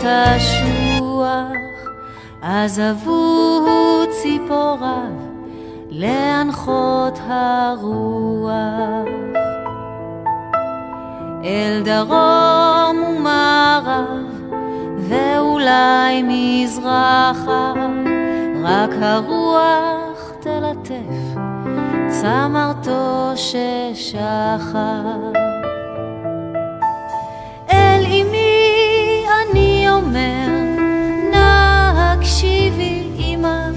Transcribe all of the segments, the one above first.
קשוח, עזבו ציפוריו להנחות הרוח. אל דרום ומערב ואולי מזרחה, רק הרוח תלטף צמרתו ששחר. אל אמי אני אומר, נא הקשיבי אמא,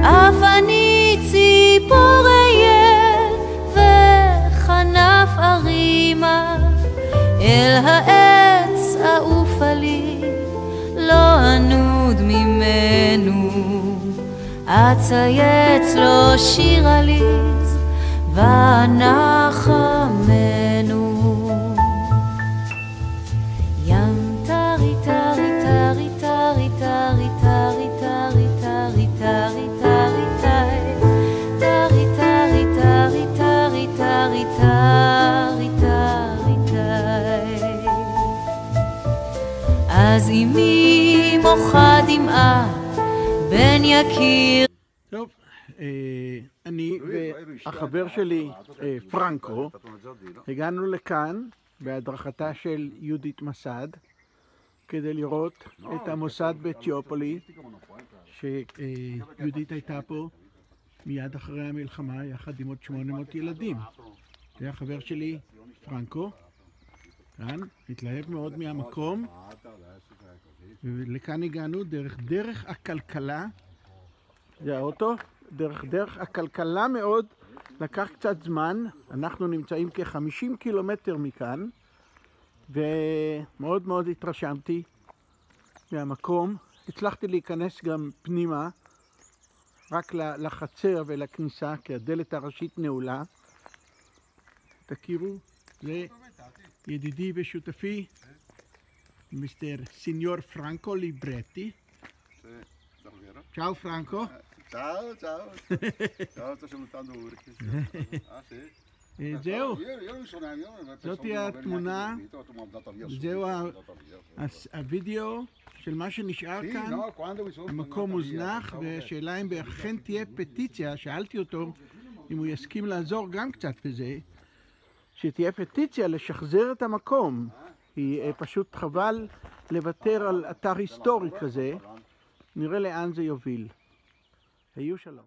אף אני ציפור אהיה וכנף ארימה. אל העץ אעופה לי, לא אנוד ממנו, אצייץ לו שיר עליז ונחמנו. ים טרי טרי טרי טרי טרי טרי טרי טרי טרי טרי טרי טרי טרי טרי טרי טרי טרי טרי. אז אמי מוחה דמעה בן יקיר. טוב, אני והחבר שלי פרנקו הגענו לכאן בהדרכתה של יהודית מסד כדי לראות את המוסד באתיופולי, שיהודית הייתה פה מיד אחרי המלחמה יחד עם עוד 800 ילדים. זה החבר שלי פרנקו, כאן, התלהב מאוד מהמקום, ולכאן הגענו דרך הכלכלה. זה האוטו, דרך הכלכלה מאוד, לקח קצת זמן. אנחנו נמצאים כ-50 קילומטר מכאן, ומאוד מאוד התרשמתי מהמקום. הצלחתי להיכנס גם פנימה, רק לחצר ולכניסה, כי הדלת הראשית נעולה. תכירו, זה ידידי ושותפי, מיסטר סיניור פרנקו ליברטי. צ'או פרנקו. Ciao, ciao. Ciao, sto salutando Urchi. Ah, sì? זהו, Io non sono זאתי התמונה, זהו הווידאו של מה שנשאר כאן. המקום מוזנח, והשאלה אם אכן תהיה פטיציה, שאלתי אותו אם הוא יסכים לעזור גם קצת בזה, שתהיה פטיציה לשחזר את המקום. היא פשוט חבל לוותר על אתר היסטורי כזה, נראה לאן זה יוביל. היו שלום.